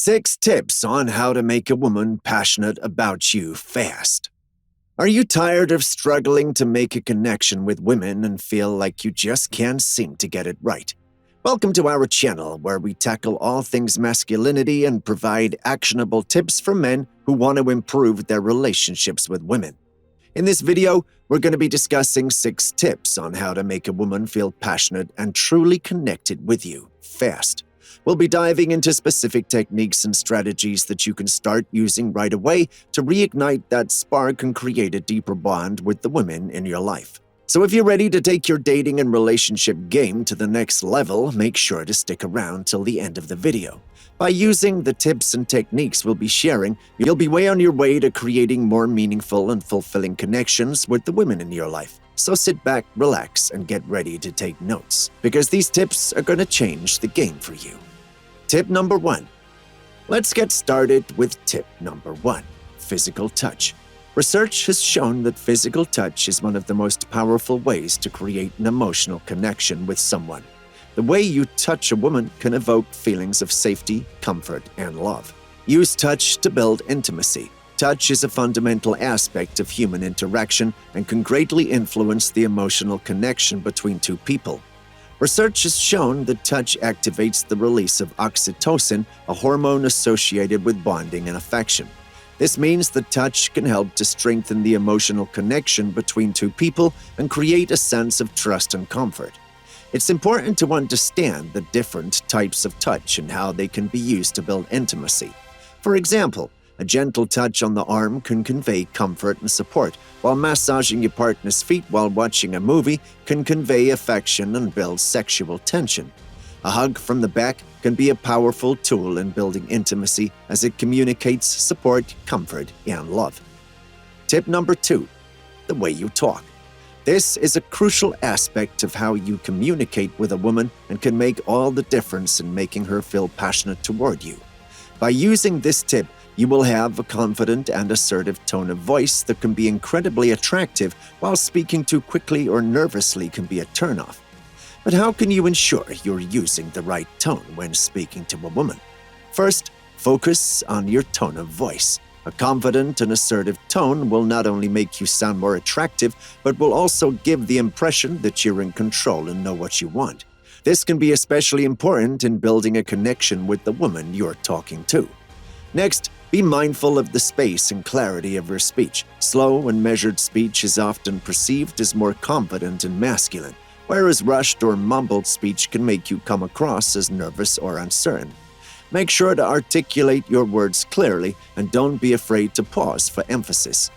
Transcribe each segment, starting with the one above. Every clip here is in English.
6 tips on how to make a woman passionate about you fast. Are you tired of struggling to make a connection with women and feel like you just can't seem to get it right? Welcome to our channel where we tackle all things masculinity and provide actionable tips for men who want to improve their relationships with women. In this video, we're going to be discussing 6 tips on how to make a woman feel passionate and truly connected with you fast. We'll be diving into specific techniques and strategies that you can start using right away to reignite that spark and create a deeper bond with the women in your life. So if you're ready to take your dating and relationship game to the next level, make sure to stick around till the end of the video. By using the tips and techniques we'll be sharing, you'll be way on your way to creating more meaningful and fulfilling connections with the women in your life. So sit back, relax, and get ready to take notes, because these tips are going to change the game for you. Tip number 1. Let's get started with tip number 1, physical touch. Research has shown that physical touch is one of the most powerful ways to create an emotional connection with someone. The way you touch a woman can evoke feelings of safety, comfort, and love. Use touch to build intimacy. Touch is a fundamental aspect of human interaction and can greatly influence the emotional connection between two people. Research has shown that touch activates the release of oxytocin, a hormone associated with bonding and affection. This means that touch can help to strengthen the emotional connection between two people and create a sense of trust and comfort. It's important to understand the different types of touch and how they can be used to build intimacy. For example, a gentle touch on the arm can convey comfort and support, while massaging your partner's feet while watching a movie can convey affection and build sexual tension. A hug from the back can be a powerful tool in building intimacy as it communicates support, comfort, and love. Tip number 2, the way you talk. This is a crucial aspect of how you communicate with a woman and can make all the difference in making her feel passionate toward you. By using this tip, you will have a confident and assertive tone of voice that can be incredibly attractive, while speaking too quickly or nervously can be a turnoff. But how can you ensure you're using the right tone when speaking to a woman? First, focus on your tone of voice. A confident and assertive tone will not only make you sound more attractive, but will also give the impression that you're in control and know what you want. This can be especially important in building a connection with the woman you're talking to. Next, be mindful of the space and clarity of your speech. Slow and measured speech is often perceived as more confident and masculine, whereas rushed or mumbled speech can make you come across as nervous or uncertain. Make sure to articulate your words clearly and don't be afraid to pause for emphasis.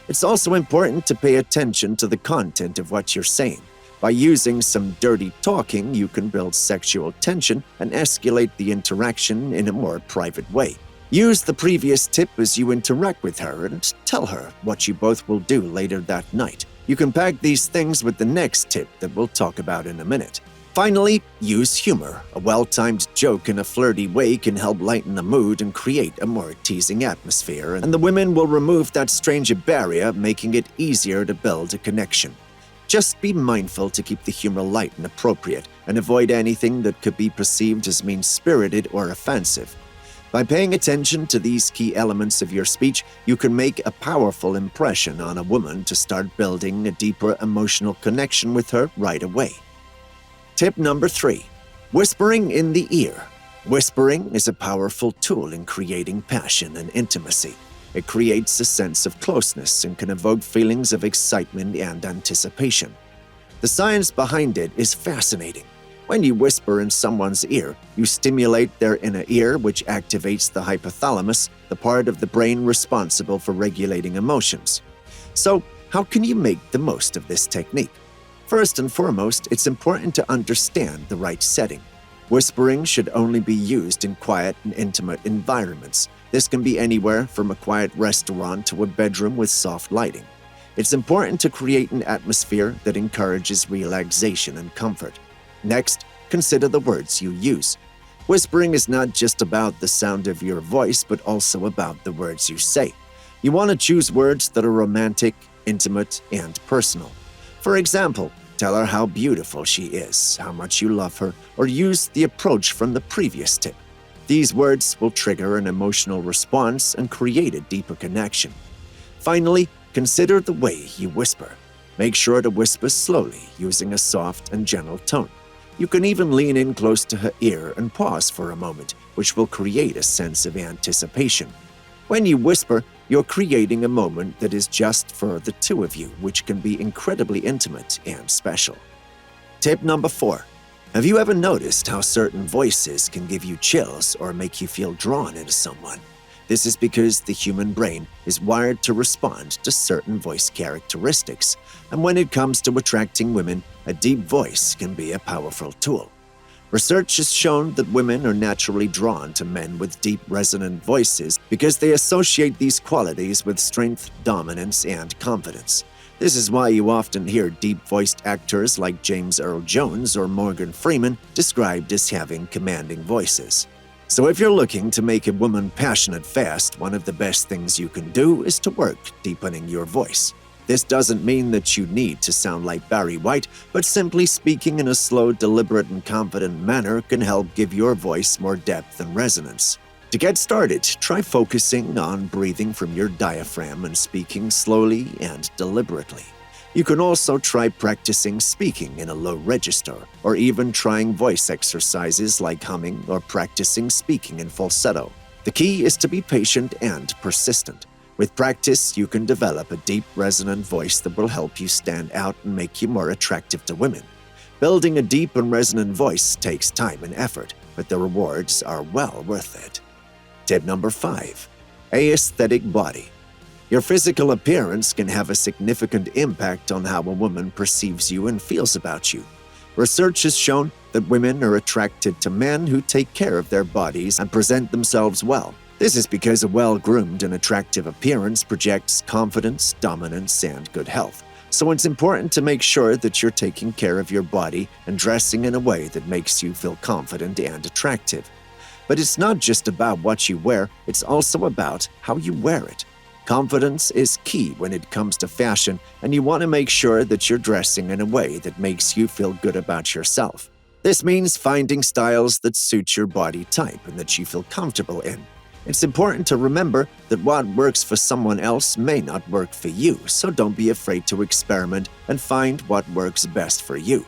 It's also important to pay attention to the content of what you're saying. By using some dirty talking, you can build sexual tension and escalate the interaction in a more private way. Use the previous tip as you interact with her and tell her what you both will do later that night. You can pack these things with the next tip that we'll talk about in a minute. Finally, use humor. A well-timed joke in a flirty way can help lighten the mood and create a more teasing atmosphere, and the women will remove that strange barrier, making it easier to build a connection. Just be mindful to keep the humor light and appropriate, and avoid anything that could be perceived as mean-spirited or offensive. By paying attention to these key elements of your speech, you can make a powerful impression on a woman to start building a deeper emotional connection with her right away. Tip number 3, whispering in the ear. Whispering is a powerful tool in creating passion and intimacy. It creates a sense of closeness and can evoke feelings of excitement and anticipation. The science behind it is fascinating. When you whisper in someone's ear, you stimulate their inner ear, which activates the hypothalamus, the part of the brain responsible for regulating emotions. So, how can you make the most of this technique? First and foremost, it's important to understand the right setting. Whispering should only be used in quiet and intimate environments. This can be anywhere from a quiet restaurant to a bedroom with soft lighting. It's important to create an atmosphere that encourages relaxation and comfort. Next, consider the words you use. Whispering is not just about the sound of your voice, but also about the words you say. You want to choose words that are romantic, intimate, and personal. For example, tell her how beautiful she is, how much you love her, or use the approach from the previous tip. These words will trigger an emotional response and create a deeper connection. Finally, consider the way you whisper. Make sure to whisper slowly, using a soft and gentle tone. You can even lean in close to her ear and pause for a moment, which will create a sense of anticipation. When you whisper, you're creating a moment that is just for the two of you, which can be incredibly intimate and special. Tip number 4. Have you ever noticed how certain voices can give you chills or make you feel drawn into someone? This is because the human brain is wired to respond to certain voice characteristics, and when it comes to attracting women, a deep voice can be a powerful tool. Research has shown that women are naturally drawn to men with deep, resonant voices because they associate these qualities with strength, dominance, and confidence. This is why you often hear deep-voiced actors like James Earl Jones or Morgan Freeman described as having commanding voices. So if you're looking to make a woman passionate fast, one of the best things you can do is to work deepening your voice. This doesn't mean that you need to sound like Barry White, but simply speaking in a slow, deliberate, and confident manner can help give your voice more depth and resonance. To get started, try focusing on breathing from your diaphragm and speaking slowly and deliberately. You can also try practicing speaking in a low register, or even trying voice exercises like humming or practicing speaking in falsetto. The key is to be patient and persistent. With practice, you can develop a deep, resonant voice that will help you stand out and make you more attractive to women. Building a deep and resonant voice takes time and effort, but the rewards are well worth it. Tip number 5. A aesthetic body. Your physical appearance can have a significant impact on how a woman perceives you and feels about you. Research has shown that women are attracted to men who take care of their bodies and present themselves well. This is because a well-groomed and attractive appearance projects confidence, dominance, and good health. So it's important to make sure that you're taking care of your body and dressing in a way that makes you feel confident and attractive. But it's not just about what you wear, it's also about how you wear it. Confidence is key when it comes to fashion, and you want to make sure that you're dressing in a way that makes you feel good about yourself. This means finding styles that suit your body type and that you feel comfortable in. It's important to remember that what works for someone else may not work for you, so don't be afraid to experiment and find what works best for you.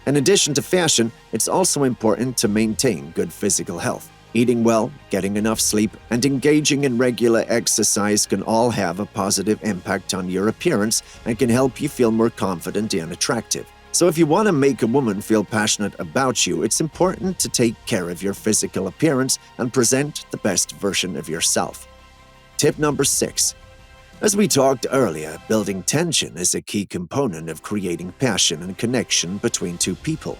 In addition to fashion, it's also important to maintain good physical health. Eating well, getting enough sleep, and engaging in regular exercise can all have a positive impact on your appearance and can help you feel more confident and attractive. So if you want to make a woman feel passionate about you, it's important to take care of your physical appearance and present the best version of yourself. Tip number 6. As we talked earlier, building tension is a key component of creating passion and connection between two people.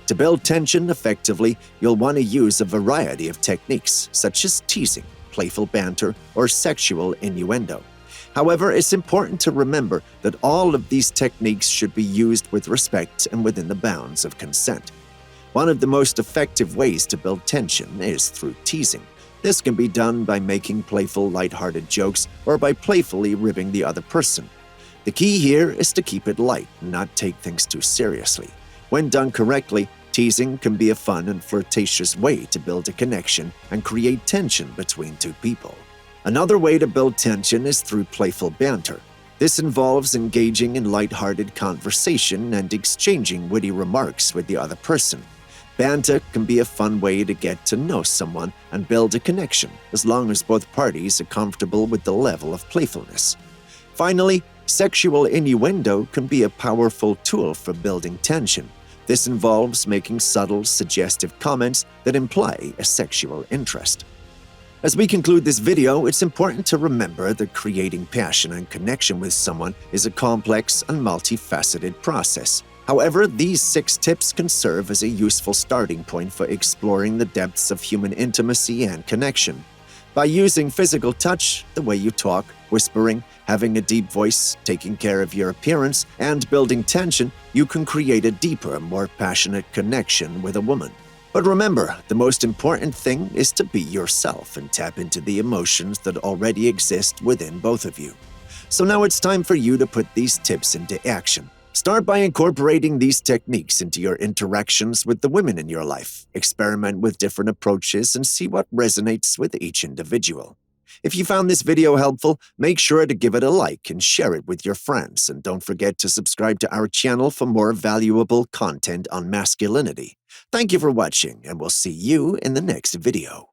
To build tension effectively, you'll want to use a variety of techniques, such as teasing, playful banter, or sexual innuendo. However, it's important to remember that all of these techniques should be used with respect and within the bounds of consent. One of the most effective ways to build tension is through teasing. This can be done by making playful, lighthearted jokes or by playfully ribbing the other person. The key here is to keep it light and not take things too seriously. When done correctly, teasing can be a fun and flirtatious way to build a connection and create tension between two people. Another way to build tension is through playful banter. This involves engaging in lighthearted conversation and exchanging witty remarks with the other person. Banter can be a fun way to get to know someone and build a connection, as long as both parties are comfortable with the level of playfulness. Finally, sexual innuendo can be a powerful tool for building tension. This involves making subtle, suggestive comments that imply a sexual interest. As we conclude this video, it's important to remember that creating passion and connection with someone is a complex and multifaceted process. However, these 6 tips can serve as a useful starting point for exploring the depths of human intimacy and connection. By using physical touch, the way you talk, whispering, having a deep voice, taking care of your appearance, and building tension, you can create a deeper, more passionate connection with a woman. But remember, the most important thing is to be yourself and tap into the emotions that already exist within both of you. So now it's time for you to put these tips into action. Start by incorporating these techniques into your interactions with the women in your life. Experiment with different approaches and see what resonates with each individual. If you found this video helpful, make sure to give it a like and share it with your friends. And don't forget to subscribe to our channel for more valuable content on masculinity. Thank you for watching, and we'll see you in the next video.